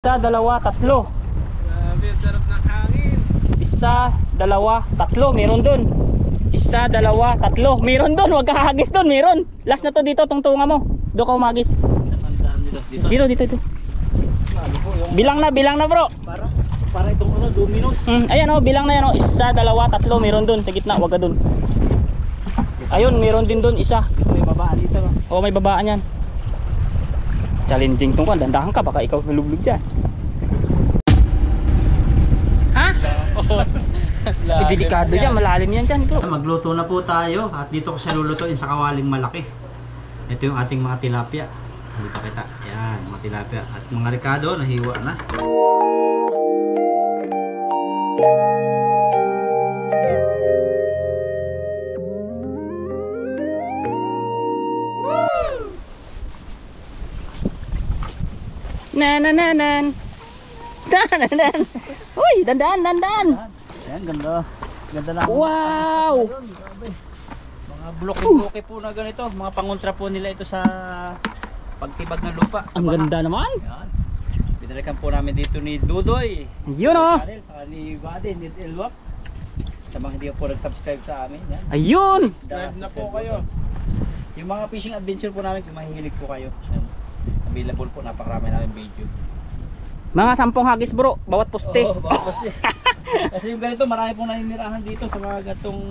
Isa, dalawa, tatlo. Grabe, ang sarap ng hangin. Isa, dalawa, tatlo. Meron dun. Isa, dalawa, tatlo. Meron dun. Huwag kakahagis dun. Meron. Last na to dito. Tungtungan mo. Doon ka umagis. Dito, dito, dito. Bilang na bro. Para itong ano, Domino's. Ayan o, bilang na yan o. Isa, dalawa, tatlo. Meron dun. Sa gitna. Huwag ka dun. Ayun, meron din dun. Isa. May babaan dito. O, may babaan yan. Challenging tong kwan. Dandahan ka. Baka ikaw nalulog dyan. Ha? Delikado yan. Malalim yan dyan bro. Magluto na po tayo at dito ko siya lulutuin sa kawaling malaki. Ito yung ating mga tilapia. Halika kita. Yan, mga tilapia. At mga ricado, nahiwa na. Nananan. Dananan. Uy, dandan. Ayan, ganda. Ganda na. Wow. Mga bloke-bloke po na ganito. Mga pangontra po nila ito sa pagtibag ng lupa. Ang ganda naman. Ayan. Pinalikan po namin dito ni Dudoy. Yun o. Saka ni Buddy, ni Elwak. Sa mga hindi po nag-subscribe sa amin. Yan. Ayun. Subscribe na po kayo. Yung mga fishing adventure po namin, kung mahihilig po kayo. Yan. Available po, napakarami namin video. Mga 10 hagis bro. Bawat poste. Oo, bawat poste. Kasi yung ganito, marami pong naninirahan dito sa mga gatong...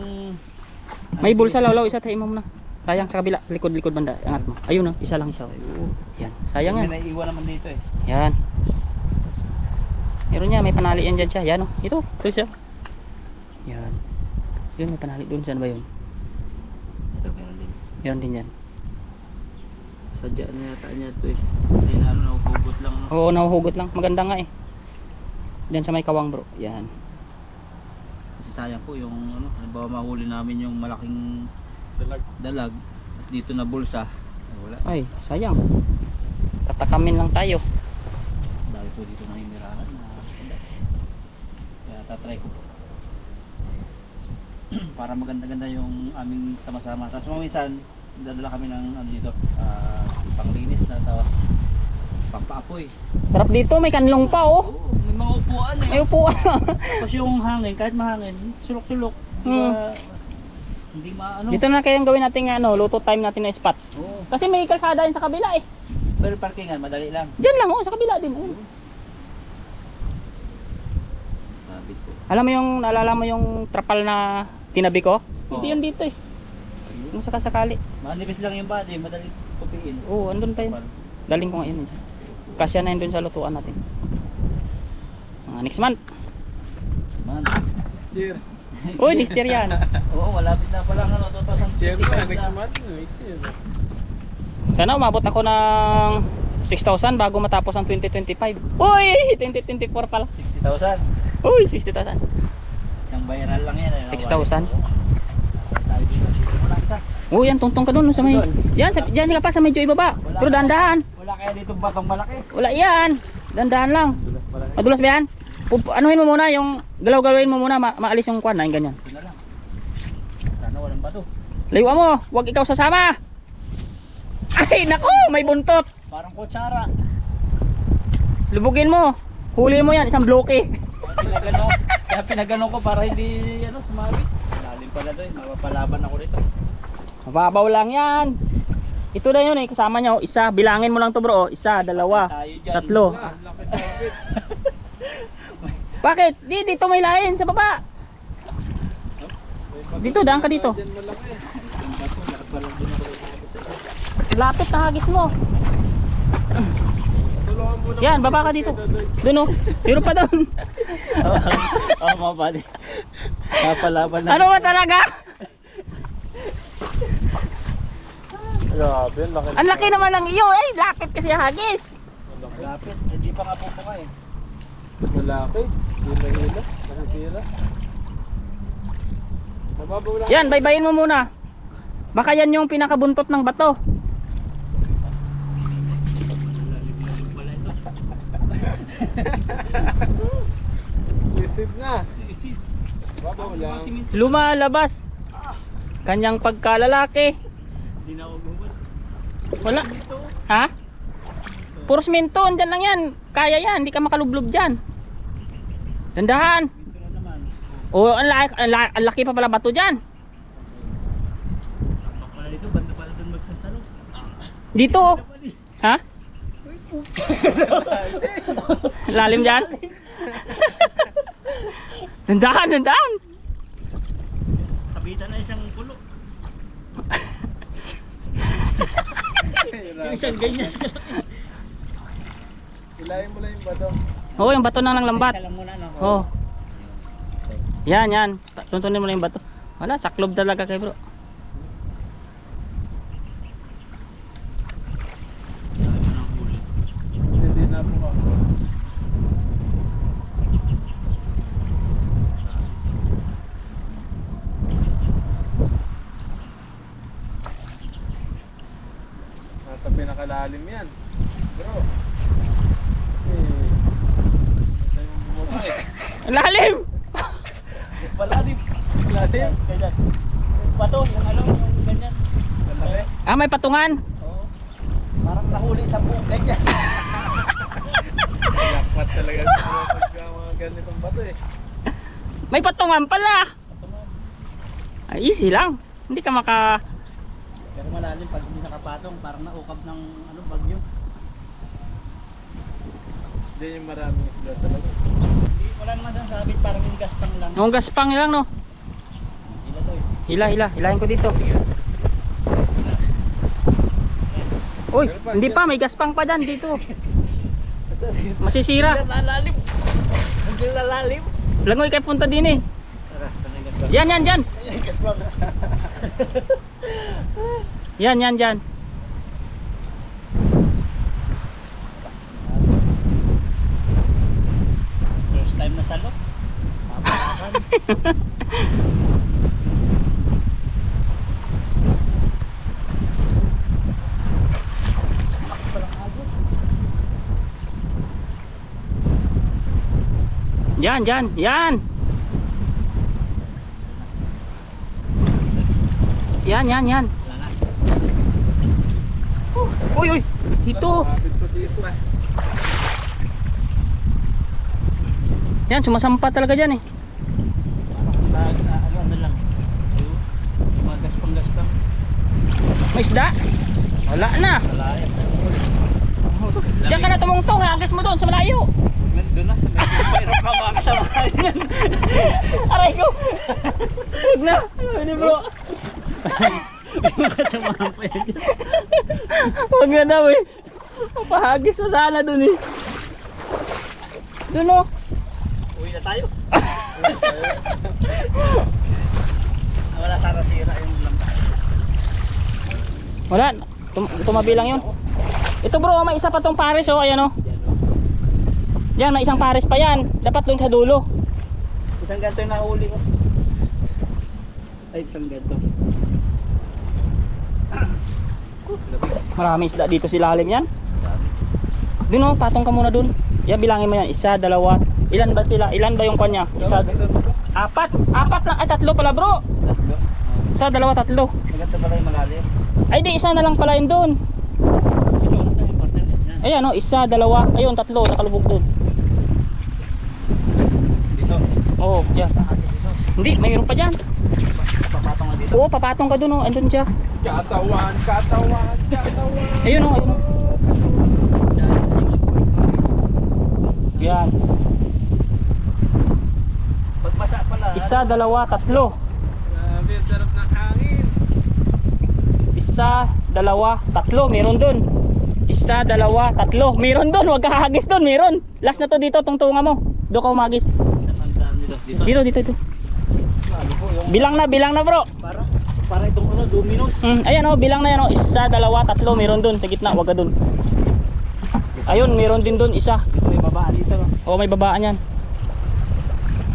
May bulsa lawlaw. Isa tayo mo muna. Sayang sa kabila. Sa likod banda. Angat mo. Ayun o. Isa lang isa. Yan. Sayang May yan. naiiwan naman dito eh. Yan. Meron niya. May panali yan dyan siya. Yan o. Ito. Ito siya. Yan. Yun. May panali doon. Saan ba yun? Ito, meron din. Meron din yan. Sadya na yata niya ito eh. Ayun, ano, nahuhugot lang. No? Oo, nahuhugot lang. Maganda nga eh. Diyan sa may kawang bro. Yan. Kasi sayang po yung ano, halimbawa mahuli namin yung malaking dalag at dito na bulsa. Ay, wala. Ay, sayang. Tatakamin lang tayo. Dahil po dito naninirahan. Kaya tatry ko po. Para maganda-ganda yung aming sama-sama. Tapos minsan dadala kami ng ano dito, panglinis na tapos pampaapoy. Sarap dito. May kanlong pa oh. Oo, may mga upuan eh. May upuan. Tapos yung hangin, kahit mahangin, sulok-sulok. Diba, hindi maano. Dito na kayang gawin natin ano, luto time natin na spot. Oo. Kasi may kalsada yun sa kabila eh. Pero parkingan, madali lang. Diyan lang oh, sa kabila din. Ayun. Sabit ko. Alam mo yung, naalala mo yung trapal na tinabi ko? Oo. Hindi yun dito eh. Yung sakasakali. Manipis lang yung body, madali kupiin. Oo, andun pa yun. Daling ko ngayon. Kasya na yun dun sa lutuan natin. Mga next month. Man. Cheer. Uy, next year yan. Oo, malapit na pala ano, 2025 next na. month. Cheer. Sana umabot ako ng 6,000 bago matapos ang 2025. Uy, 2024 pala. 60,000. Uy, 60,000. Isang bayaran lang yan. 6,000. Tayo dito. Wala isa. Oh, yan tungtong ka dun sa may. Yan, diyan ka pa sa medyo ibaba. Pero dandahan. Wala kaya dito batong malaki. Wala yan. Dandahan lang. Madulas ba yan? Anuhin mo muna yung galaw-galawin mo muna, maalis yung kwan na yung ganyan. Ito na lang. Sana walang bato. Layuan mo, huwag ikaw sasama. Ay, nako, may buntot. Parang kutsara. Lubugin mo. Huli mo yan, isang bloke. Kaya pinagano ko para hindi ano sumabit. Lalim pala doon, mapapalaban ako dito. Mababaw lang yan. Ito na yun eh, kasama nyo. Isa, bilangin mo lang to bro. Isa, dalawa, Tayo dyan. tatlo. Bakit? Dito may lain sa baba. Dito, daan ka dito. Lapit na hagis mo. Yan, baba ka dito. Doon oh. Meron pa doon. Oo, mga buddy. Napalaban na. Ano ba talaga? Grabe, ang laki. Ang laki naman ng iyo. Ay, lakit kasi hagis. Lapit, hindi pa nga pupuka eh. Malaki. Hila-hila. Nasisira. Mababaw lang. Yan, baybayin mo muna. Baka yan yung pinakabuntot ng bato. Isip na. Mababaw lang. Lumalabas. Kanyang pagkalalaki. Hindi na ako bumalik. Wala. Ha? Puro semento, dyan lang yan. Kaya yan, hindi ka makalublob dyan. Dandahan. Dito na naman. O, ang laki pa pala bato dyan. Tapak pala dito, banda pala doon magsasalo. Dito. Oh. Ha? Lalim dyan? Dandahan, dandahan. Sabitan na isang pulo. Yung isang ganyan. Ilayin mo lang yung bato. Oo, yung bato nang lambat. Isa lang muna, no? Oo. Yan, yan. Tuntunin mo na yung bato. Wala, saklob talaga kay bro. Hindi na po ako. Nasa pinakalalim yan. Bro. Ito yung bumaba eh. Lalim! Palalim. Palalim. Ganyan. Pato, yung ano, yung ganyan. Malaki. Ah, may patungan. Oo. Parang nahuli sa buong ganyan. Lakpat talaga siguro pagka mga ganitong bato eh. May patungan pala. Ay, easy lang. Hindi ka maka... Pero malalim pag hindi nakapatong, parang naukab ng ano, bagyo. Hindi yung maraming isda talaga. Hindi, wala naman sasabit, parang yung gaspang lang. Ang gaspang lang, no? Ila to eh. Hilahin ko dito. Uy, hindi pa, may gaspang pa dyan dito. Masisira. Lalalim. Hindi lalalim. Langoy kayo punta din eh. Tara, tara yung gaspang. Yan, yan, yan. Ay, gaspang. Yan, yan, yan. First time na salo. Mapalakan. Yan, yan, yan. Yan, yan, yan. Wala na. Uy, uy. Ito. Kapit ko dito eh. Yan, sumasampa talaga dyan eh. Parang ano lang. Ayun. Yung mga gaspang-gaspang. May isda. Wala na. Malayas na ulit. Diyan ka na tumungtong. Agas mo doon sa malayo. Doon na. Mayroon pa mga kasamahan yan. Aray ko. Huwag na. Ano bro? May mga kasamahan pa yan. Huwag na daw eh. Papahagis mo sana doon eh. Doon oh. Uwi na tayo. Wala sana sira yung lampas. Wala. Tumabi lang yun. Ito bro, may isa pa tong pares oh. Ayan oh. Yan, may isang pares pa yan. Dapat doon sa dulo. Isang ganto yung nahuli ko. Ay, isang ganto. Maraming isda dito sa ilalim yan. Doon oh, patong ka muna doon. Yan, bilangin mo yan. Isa, dalawa. Ilan ba sila? Ilan ba yung kanya? Isa, apat. Apat lang. Ay, tatlo pala bro. Tatlo. Isa, dalawa, tatlo. Ganto pala yung malalim. Ay, di isa na lang pala yun doon. Ito, nasa yung partner yan. Ayan oh, isa, dalawa. Ayun, tatlo. Nakalubog doon. Dito. Oo, yan. Dito. Hindi, mayroon pa dyan. Papatong na dito. Oo, papatong ka doon oh. Andun siya. Katawan, katawan, katawan. Ayun oh, ayun oh. Yan. Pagmasa pala. Isa, dalawa, tatlo. Grabe, ang sarap ng hangin. Isa, dalawa, tatlo. Meron doon. Isa, dalawa, tatlo. Meron doon. Huwag kakahagis doon. Meron. Last na to dito. Tungtungan mo. Doon ka umagis. Dito. Dito, dito, dito. Ano po yung Bilang na bro. para itong ano, dominos. Ayan oh, bilang na yan oh. Isa, dalawa, tatlo. Meron doon. Sa gitna. Huwag ka doon. Ayun, meron din doon. Isa. Dito may babaan dito. Oh, may babaan yan.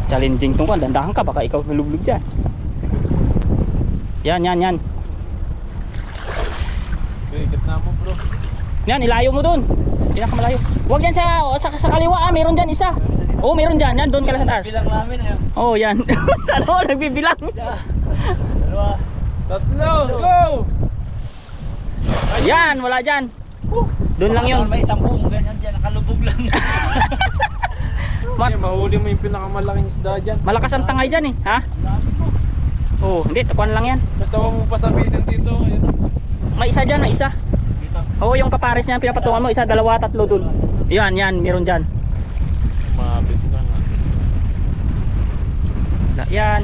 Challenging tong kan. Dandahan ka. Baka ikaw nalublob dyan. Yan, yan, yan. Ikit na mo bro. Yan, ilayo mo doon. Pinakamalayo. Huwag yan sa kaliwa ah. Meron dyan isa. Oo, meron dyan. Yan, doon ka lang sa taas. Bilang namin ayun. Oo, yan. Sana all nagbibilang. Dalawa. Tatlo, go! Yan, wala dyan. Doon lang yun. May isang buong ganyan dyan, nakalubog lang. Ma- Eh, mahuli mo yung pinakamalaking isda dyan. Malakas ang tangay dyan eh, ha? Oo, hindi, tapuan lang yan. Basta huwag mo pasabihin dito. Ayun. May isa dyan, may isa. Dito. Oo, yung kapares niya pinapatungan mo, isa, dalawa, tatlo dun. Yan, meron dyan. Mabit na nga. Yan.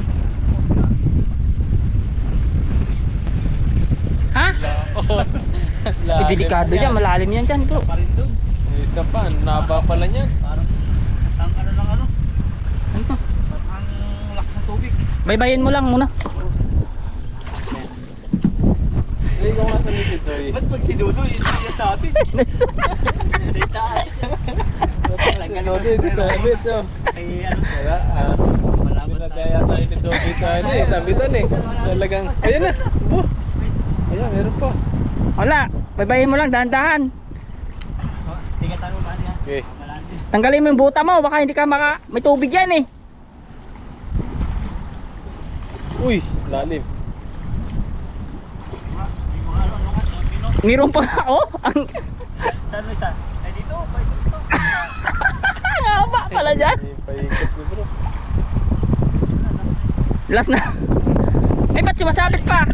Ha? Eh, delikado yan, malalim yan dyan bro. Pa rin doon. Isa pa, naba pala niyan. Parang ang ano lang ano. Ano to? Parang ang lakas ng tubig. Baybayin mo lang muna. Ay, ikaw nga sa nisid to eh. Ba't pag si Dudo, yun siya sabi? Sinodi, di sabit oh. Ay ano, Wala ah. malaman Pinagaya tayo ni Dobby sa ano eh, sabitan eh. Talagang, ayun na. Oh. Ayun, meron pa. Wala, baybayin mo lang, dahan-dahan. Tingnan tayo ba niya? Okay. Malalim. Tanggalin mo yung buta mo, baka hindi ka may tubig yan eh. Uy, lalim. May mga ano nga, Pino. Meron pa, oh. Saan isa? Ay dito, ay dito. Ang haba pala dyan. May paikot ni bro. Last na. Ay, ba't sumasabit pa?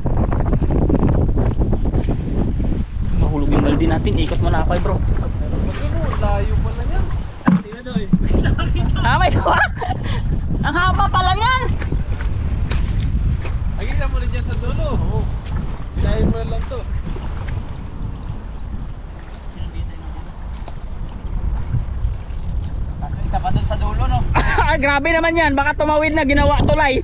Mahulog yung balde natin, ikot mo na ako eh bro. Meron pa dun oh, layo pala niyan. Tingnan doy. Sorry. Ah, may sawa. Ang haba pala yan. Agila mo rin dyan sa dulo. Oo. Pinahin mo na lang to. Tapos isa pa doon sa dulo no. Grabe naman yan, baka tumawid na ginawa tulay.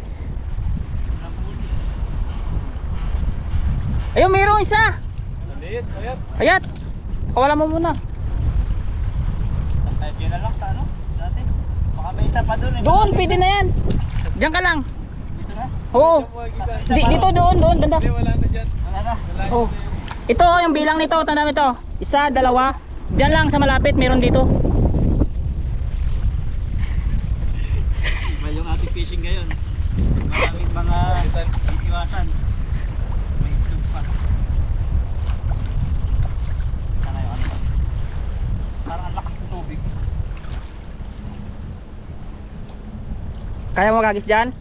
Ayun, mayroong isa. Maliit, ayat. Ayat, kawalan mo muna. Tayo dyan na lang sa ano. Dati. Baka may isa pa doon. Doon, pwede na yan. Diyan ka lang. Dito na. Oo. Isa pa, Dito, doon, banda. Hindi, wala na dyan. Wala na. Wala Oh. Ito, yung bilang nito, tanda mo ito. Isa, dalawa. Diyan lang sa malapit, meron dito. Iba yung ating fishing ngayon. Maraming mga itiwasan. May tube pa. Sana yung ano. Parang ang lakas ng tubig. Kaya mo kagis dyan?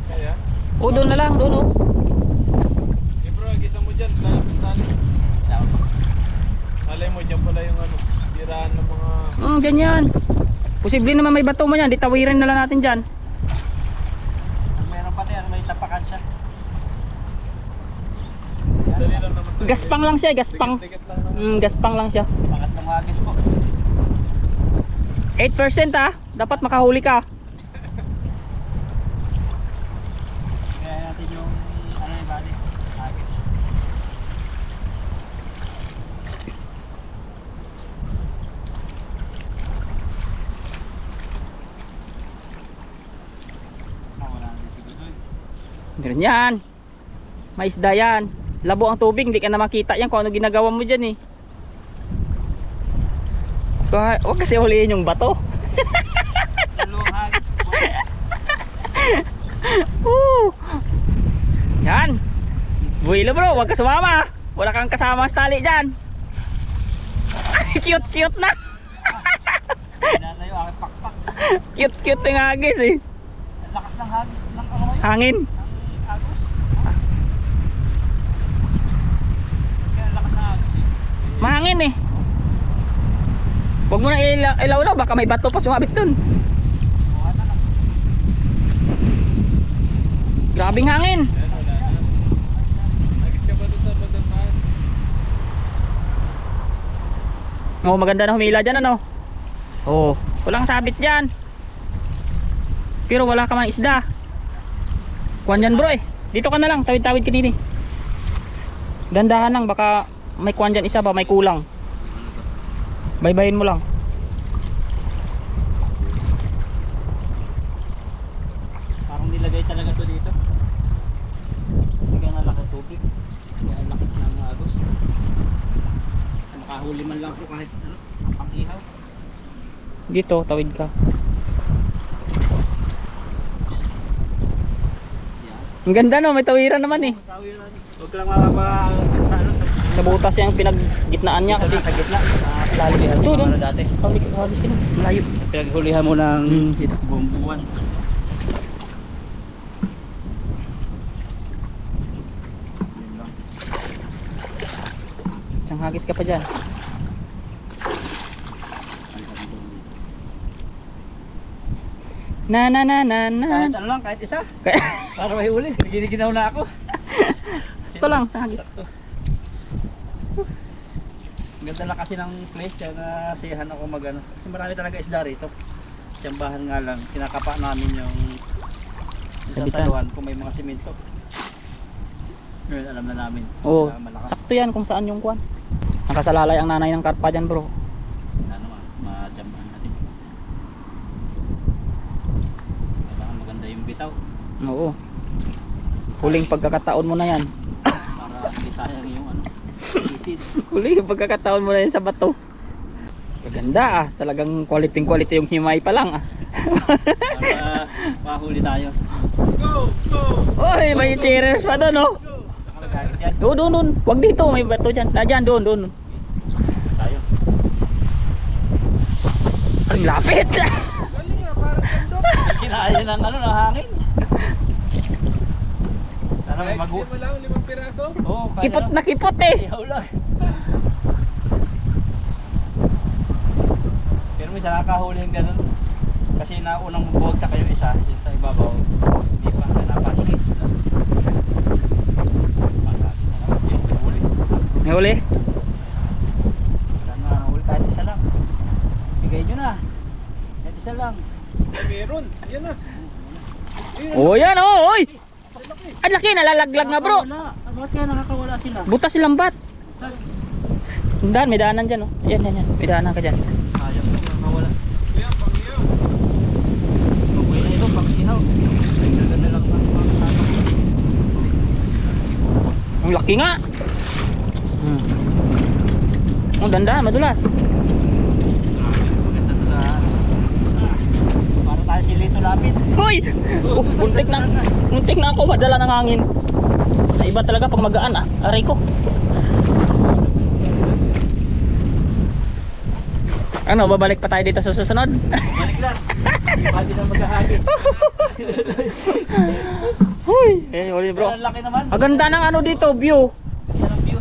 Kaya? O, doon na lang, doon o. Eh bro, gisa mo dyan. Layo ng tali. Alay mo dyan pala yung ano. Tiraan ng mga... Dyan yan. Posible naman may bato mo yan, di tawirin na lang natin dyan. Ang meron pa din, may tapakan siya. Dali lang naman to. Gaspang lang siya, gaspang. Ticket lang naman. Gaspang lang siya. Pangatlong hagis po. 8% ah, dapat makahuli ka. Kaya natin yung ano yung bali. Hagis. Wala na dito doon. Meron yan. May isda yan. Labo ang tubig, hindi ka na makita yan kung ano ginagawa mo dyan eh. Huwag kasi huliin yung bato. Dalawang hagis po. Woo! Yan. Buwilo bro, huwag ka sumama. Wala kang kasama sa tali dyan. Cute na. Nalayo aking pakpak. Cute yung hagis eh. Ang lakas ng hagis ng ano ngayon. Hangin. Ang agos. Kaya ang lakas ng hagis eh. Mahangin eh. Huwag mo na ilaw, baka may bato pa sumabit dun. Buha na lang. Grabing hangin. Ayan, wala na. Nagit ka ba doon sa Badantahan? Oh, maganda na humila dyan ano. Oh, walang sabit dyan. Pero wala ka man isda. Kuhan dyan bro eh. Dito ka na lang, tawid-tawid ka din eh. Dandahan lang, baka may kuhan dyan isa ba, may kulang. Baybayin mo lang. Parang nilagay talaga to dito. Hindi ka nalaki tubig. Kaya ang lakas ng agos. Makahuli man lang po kahit ano, ang ihaw. Dito, tawid ka. Yan. Ang ganda no, may tawiran naman eh. Tawiran. Huwag lang makapa sa ano sa Sa butas yung pinaggitnaan niya kasi. Sa gitna. Sa pinahulihan Ito, mo doon. ano dati. Halis ka na. Malayo. Pinaghulihan mo ng buong buwan. Isang hagis ka pa dyan. Na. Kahit ano lang, kahit isa. Para may huli. Giniginaw na ako. Ito lang, isang hagis. Ganda na kasi ng place kaya nasiyahan ako magano. Kasi marami talaga isda rito. Tiyambahan nga lang, kinakapa namin yung Sabitan. sasaluhan kung may mga simento. Ngayon alam na namin. Oo. Malakas. Sakto yan kung saan yung kwan. Nakasalalay ang nanay ng karpa dyan bro. Ano ma-jambahan natin. Kailangan maganda yung bitaw Oo. Huling pagkakataon mo na yan. para hindi sayang yung ano, isid. Huling pagkakataon mo na yan sa bato. Maganda ah. Talagang quality yung himay pa lang ah. Para mahuli tayo. Oy, may cheerers pa doon oh. Magagalit yan. Doon. Wag dito, may bato dyan. Diyan, doon. Tayo. Ang lapit. Kinaya ng ano, ng hangin. Sana may Kahit lima lang, 5 piraso. Oo, kaya Kipot lang. na kipot eh. Ihaw lang. Pero may nakakahuli yung ganun. Kasi naunang bumagsak kayo isa, yung sa ibabaw. Hindi pa napasikip. Pasabi na lang. Yung huli. May huli. Wala na huli kahit isa lang. Bigay nyo na. Kahit isa lang. Meron. Yan na. Oh, yan oh, oy. Ang laki, nalalaglag nga bro. Wala. Bakit kaya nakakawala sila? Butas silang bat. Daan, may daanan dyan oh. Yan. May daanan ka dyan. Ayaw ko nakakawala. Yan, pangyaw. Okay na ito, pang ihaw. Ay, ganda lang ang mga kasama. Ang laki nga. Ang dandan, madulas. Maganda na para tayo si Lito Lapid. Hoy! Muntik na ako madala ng hangin. Iba talaga pag magaan ah. Aray ko. Ano, babalik pa tayo dito sa susunod? Balik lang. Hindi pa din na maghahagis. Hoy! Eh, huli bro. Ang laki naman. Ang ganda ng ano dito, view. Yan ang view.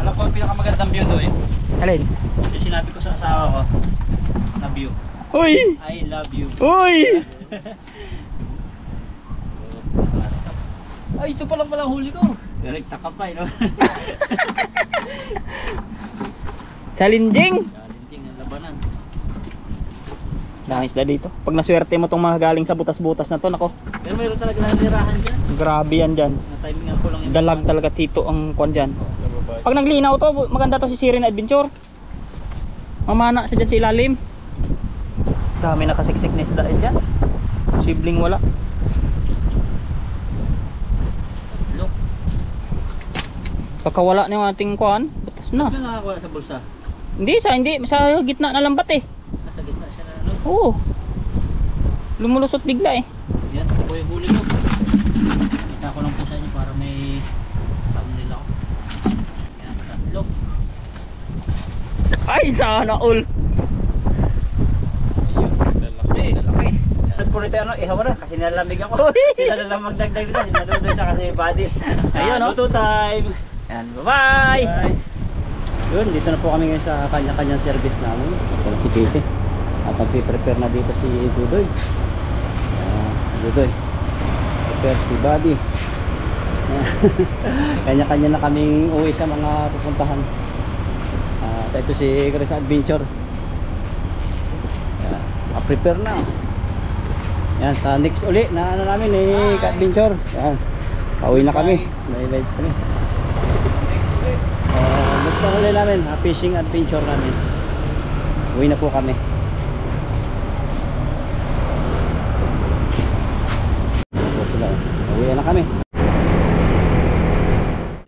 Alam ko ang pinakamagandang view doon eh. Alin? Yung sinabi ko sa asawa ko na view. Hoy! I love you. Hoy! Ay, ito pa lang palang huli ko. Nagtaka pa eh, no? Challenging! Challenging ang labanan. Dahil isda dito. Pag naswerte mo tong mga galing sa butas-butas na to, nako. Pero mayroon talaga nanirahan dyan. Grabe yan dyan. Na-timingan ko lang yung Dalag talaga tito ang kwan dyan. Pag naglinaw to, maganda to si Sirin Adventure. Mamana sa dyan sa ilalim. Dami nakasiksik na isda dyan. Sibling wala. Look. Pagkawala na yung ating kwan, butas na. Ito nakakuha sa bulsa. Hindi sa gitna na lambat eh. Nasa gitna siya na ano. Oo. Lumulusot bigla eh. Yan, ito po yung huli ko. Kita ko lang po sa inyo para may thumbnail ako. Yan, tatlo. Ay, sana all. Lalaki. Lalaki. Nagpurito ano, ihaw na kasi nalamig ako. Sila na lang magdagdag dito. Sinadudoy siya kasi body. Ayun, no? Luto time. Yan, bye-bye. Bye. Yun, dito na po kami ngayon sa kanya-kanyang service namin. Ito si Kate. At nagpe-prepare na dito si Dudoy. Dudoy. Prepare si Buddy. Kanya-kanya na kaming uwi sa mga pupuntahan. At ito si Chris Adventure. Prepare na. Yan, sa next uli na ano namin ni Adventure. Yan. Pauwi na kami. Live kami. Next na uli namin, fishing adventure namin. Uwi na po kami. Uwi na kami.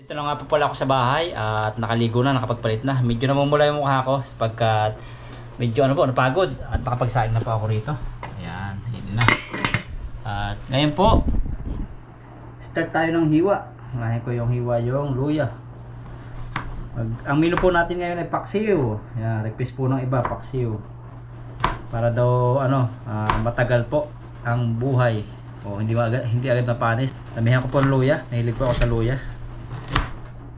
Dito na nga po pala ako sa bahay at nakaligo na, nakapagpalit na. Medyo namumula yung mukha ko sapagkat medyo ano po, napagod at nakapagsaing na po ako rito. Ayan, yun na. At ngayon po, start tayo ng hiwa. Unahin ko yung hiwa yung luya. Ang menu po natin ngayon ay paksiw. Yan, request po ng iba, paksiw. Para daw matagal po ang buhay. O hindi agad mapanis. Damihan ko po ng luya. Mahilig po ako sa luya.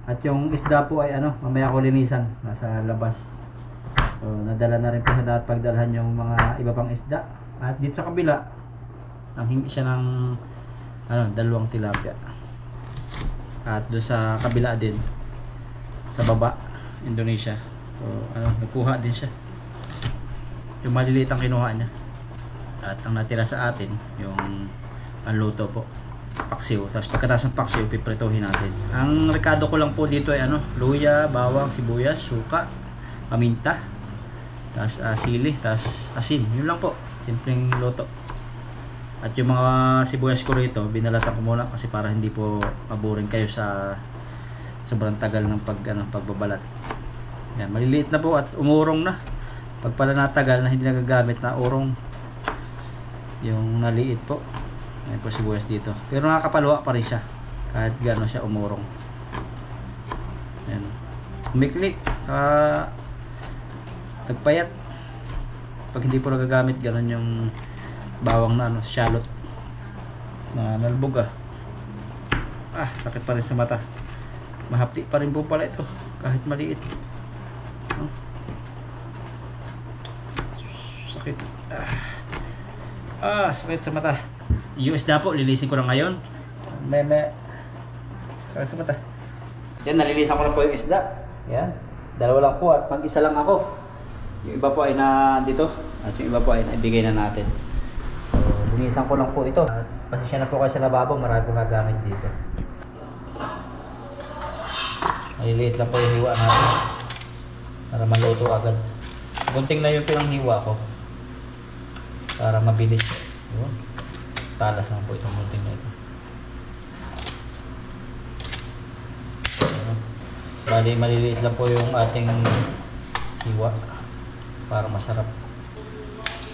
At yung isda po ay mamaya ko linisan. Nasa labas. So nadala na rin po sa dapat pagdalhan yung mga iba pang isda. At dito sa kabila, nanghingi siya ng 2 tilapia. At doon sa kabila din, sa baba, Indonesia. So nagkuha din siya. Yung maliliit ang kinuha niya. At ang natira sa atin, yung panluto po, paksiw. Tapos pagkatapos ng paksiw, piprituhin natin. Ang rekado ko lang po dito ay luya, bawang, sibuyas, suka, paminta, tapos sili, tapos asin. Yun lang po, simpleng luto. At yung mga sibuyas ko rito, binalatan ko muna kasi para hindi po maboring kayo sa sobrang tagal ng pagbabalat. Yan, maliliit na po at umurong na. Pag pala natagal na hindi nagagamit na urong, yung naliit po. Ayan po sibuyas dito. Pero nakakapaluwa pa rin siya kahit gano'n siya umurong. Ayan. Umikli sa tagpayat. Pag hindi po nagagamit, gano'n yung bawang na shallot na nalbog sakit pa rin sa mata. Mahapti pa rin po pala ito kahit maliit. Sakit. Sakit sa mata. Yung isda po, lilisin ko na ngayon. Sakit sa mata. Yan, nalilisan ko na po yung isda. Yan. 2 lang po at mag-isa lang ako. Yung iba po ay nandito at yung iba po ay naibigay na natin. So, linisan ko lang po ito. Pasensya na po kayo sa lababo, marami pong nagamit dito. Maliliit lang po yung hiwa natin para maluto agad. Gunting na yung pinanghiwa ko para mabilis. Yun. Talas naman po itong gunting na ito. Bali maliliit lang po yung ating hiwa para masarap,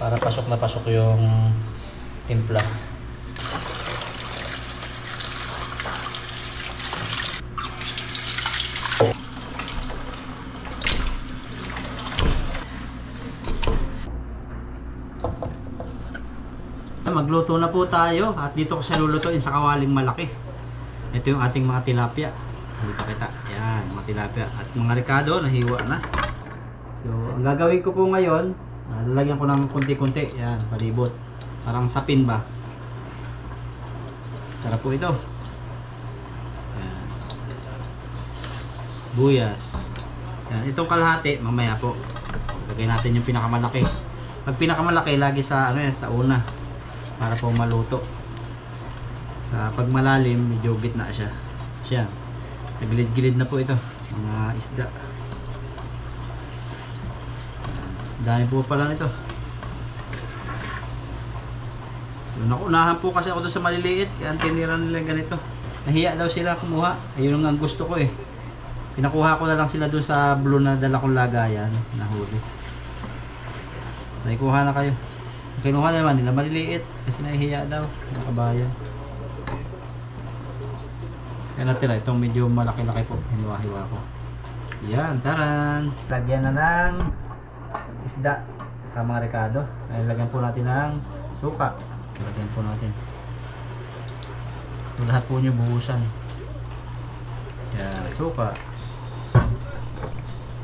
para pasok na pasok yung timpla. Magluto na po tayo at dito ko siya lulutuin sa kawaling malaki. Ito yung ating mga tilapia. Hindi pa kita. Ayan, mga tilapia. At mga rekado, nahiwa na. So, ang gagawin ko po ngayon, lalagyan ko ng kunti-kunti. Ayan, palibot. Parang sapin ba? Sarap po ito. Ayan. Sibuyas. Ayan, itong kalahati, mamaya po. Lagay natin yung pinakamalaki. Pag pinakamalaki, lagi sa, sa una. Para po maluto. Sa pagmalalim, medyo gitna siya. Siya. Sa gilid-gilid na po ito. Mga isda. Dami po pala nito. So, nakunahan po kasi ako doon sa maliliit. Kaya ang tinira nila ganito. Nahiya daw sila kumuha. Ayun ang gusto ko eh. Pinakuha ko na lang sila doon sa blue na dala kong lagayan. Nahuli. Naikuha na kayo. Kinuha naman nila maliliit kasi nahihiya daw ng kabayan. Kaya natira itong medyo malaki-laki po, hiniwa-hiwa ko. Yan, taran! Lagyan na ng isda sa mga rekado. Ay, lagyan po natin ng suka. Lagyan po natin. So, lahat po nyo buhusan. Yan, suka.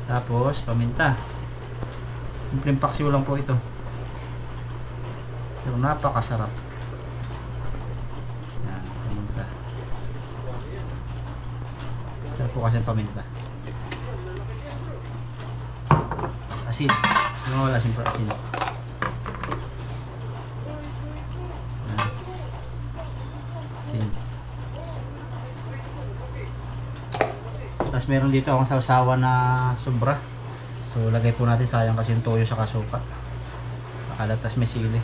Tapos, paminta. Simpleng paksiw lang po ito. Pero napakasarap. Yan, paminta. Sarap po kasi ang paminta. Asin. Wala siyempre asin. Yan. Asin. Tapos meron dito akong sausawa na sobra. So lagay po natin, sayang kasi yung toyo sa kasuka. Makalat, tas may sili.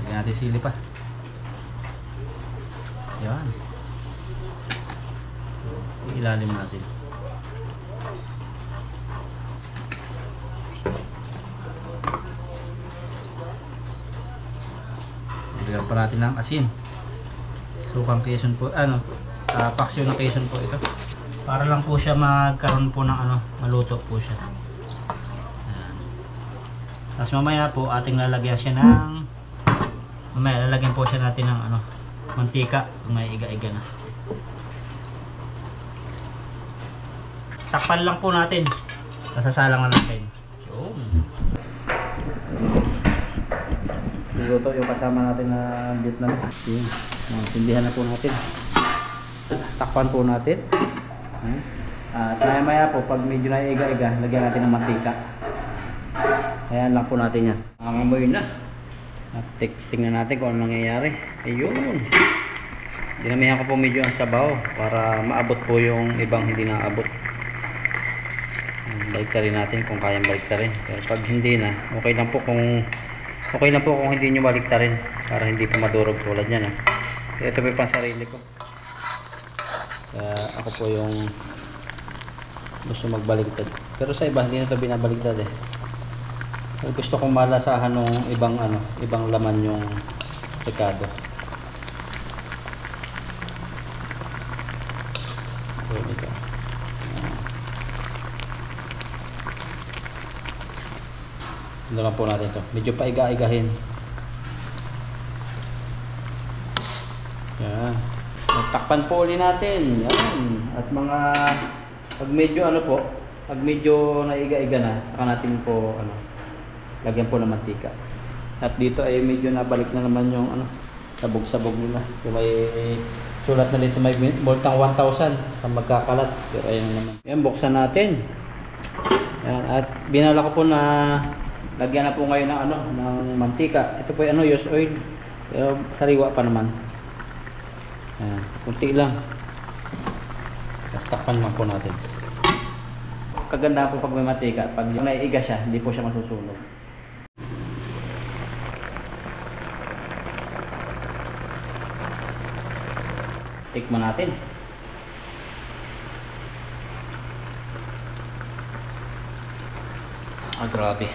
Lagyan natin sili pa. Yan. Ilalim natin. Lagyan pa natin ng asin. Sukang Quezon po, paksiw ng Quezon po ito. Para lang po siya magkaroon po ng maluto po siya. Ayan. Tapos mamaya po ating lalagyan siya ng lalagyan po siya natin ng mantika kung may iga-iga na. Takpan lang po natin. Nasasalang na natin. Yun. Luto yung kasama natin na Vietnam. Yun. Sindihan na po natin. Takpan po natin. At maya po pag medyo na iga-iga, lagyan natin ng mantika. Ayan lang po natin yan. Amoy na. At tingnan natin kung ano nangyayari. Ayun. Dinamihan ko po medyo ang sabaw para maabot po yung ibang hindi naabot. Baliktarin natin kung kayang baliktarin. Pero pag hindi na, okay lang po kung hindi nyo baliktarin para hindi pa madurog tulad yan. Ito po yung pansarili ko. Kaya ako po yung gusto magbaliktad. Pero sa iba hindi na ito binabaliktad eh. So, gusto kong malasahan ng ibang laman yung pekado. So, ito. Ito lang po natin ito. Medyo paiga-igahin. Yan. Takpan po ulit natin. Yan. At pag medyo naiga-iga na, saka natin po lagyan po ng mantika. At dito ay medyo nabalik na naman yung sabog-sabog nila. So may sulat na dito may more than 1,000 sa magkakalat. Pero ayun naman. Yan, buksan natin. Yan. At binala ko po na lagyan na po ngayon ng mantika. Ito po ay used oil. Pero sariwa pa naman. Ayan, kunti lang. Tapos takpan lang po natin. Kaganda po pag may mantika. Pag yung naiiga siya, hindi po siya masusunog. Tikman natin. Grabe.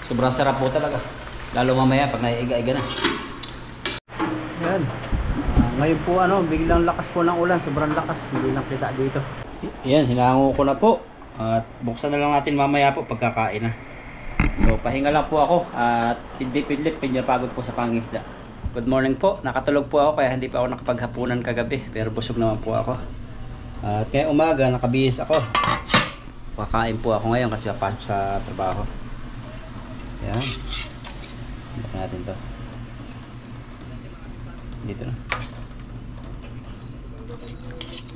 Sobrang sarap po talaga. Lalo mamaya pag naiiga-iga na. Yan. Ngayon po biglang lakas po ng ulan. Sobrang lakas. Hindi lang kita dito. Yan, hinango ko na po. At buksan na lang natin mamaya po pagkakain na. So pahinga lang po ako. At idlip-idlip. Pinapagod po sa pangisda. Good morning po. Nakatulog po ako kaya hindi pa ako nakapaghapunan kagabi. Pero busog naman po ako. At ngayong umaga nakabihis ako. Kakain po ako ngayon kasi papasok sa trabaho. Yan. Buksan natin to. Dito na.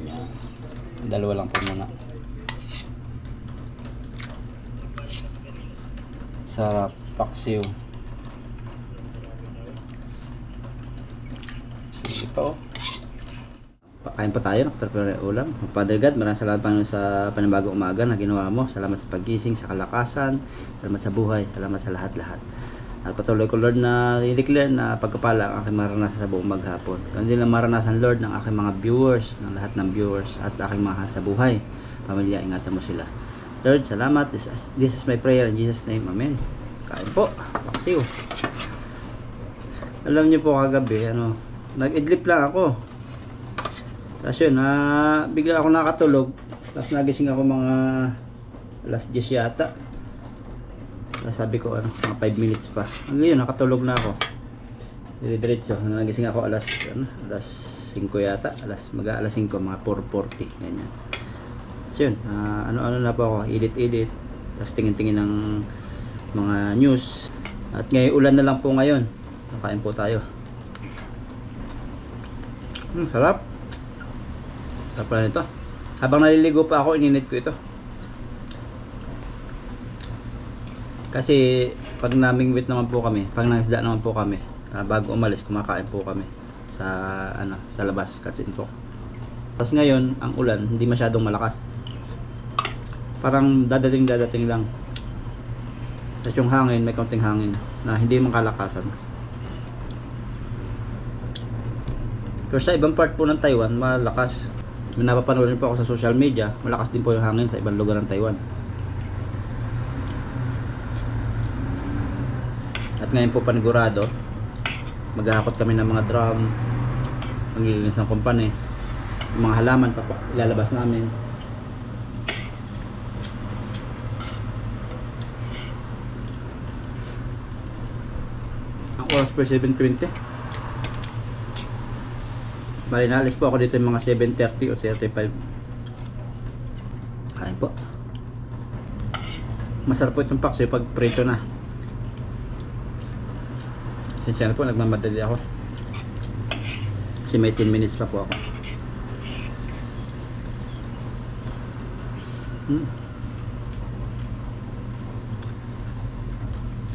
Yan. Dalawa lang po muna. Sarap. Paksiw. Sige po. Pakain pa tayo, prepare ulam. Father God, maraming salamat Panginoon sa panibagong umaga na ginawa mo. Salamat sa pagising, sa kalakasan, salamat sa buhay, salamat sa lahat-lahat. At patuloy ko Lord na i-declare na pagkapala ang aking maranasan sa buong maghapon. Ganun din ang maranasan Lord ng aking mga viewers, ng lahat ng viewers at aking mahal sa buhay. Pamilya, ingatan mo sila. Lord, salamat. This is my prayer in Jesus' name. Amen. Kain po. Paksiw. Alam niyo po kagabi, nag-idlip lang ako. Tapos yun, bigla ako nakatulog. Tapos nagising ako mga alas 10 yata. Tapos sabi ko, mga 5 minutes pa. Ngayon, nakatulog na ako. Diretso. Nagising ako alas 5 yata. Alas 5, mga 4:40. Ganyan. So yun, ano na po ako. Edit. Tapos tingin-tingin ng mga news. At ngayon, ulan na lang po ngayon. Nakain po tayo. Sarap. Sarap pala nito. Habang naliligo pa ako, ininit ko ito. Kasi pag namingwit naman po kami, pag nangisda naman po kami, bago umalis, kumakain po kami sa sa labas, katsintok. Tapos ngayon, ang ulan, hindi masyadong malakas. Parang dadating lang. Tapos yung hangin, may kaunting hangin na hindi makalakasan. Pero sa ibang part po ng Taiwan, malakas. May napapanood rin po ako sa social media, malakas din po yung hangin sa ibang lugar ng Taiwan. At ngayon po panigurado, Maghahakot kami ng mga drum, maglilinis ng kumpanya, yung mga halaman pa po, ilalabas namin. Ang oras po 7:20. Bali, naalis po ako dito yung mga 7:30 o 35. Kain po. Masarap po itong paksiw pag prito na. Sinsya na po, nagmamadali ako. Kasi may 10 minutes pa po ako.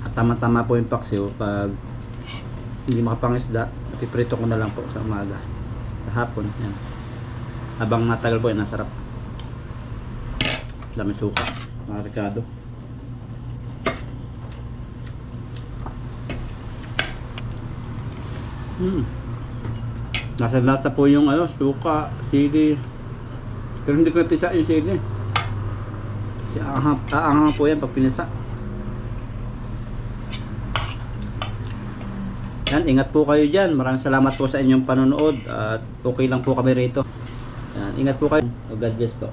At tama-tama po yung paksiw pag hindi makapangisda, piprito ko na lang po sa umaga. Sa hapon, yan. Habang natagal po, yan, nasarap. Dami suka, mga Ricardo. Lasa-lasa po yung suka, sili. Pero hindi ko napisa yung sili. Kasi aanghang po yan pag pinisa. Yan, ingat po kayo dyan. Maraming salamat po sa inyong panonood. At okay lang po kami rito. Yan, ingat po kayo. God bless po.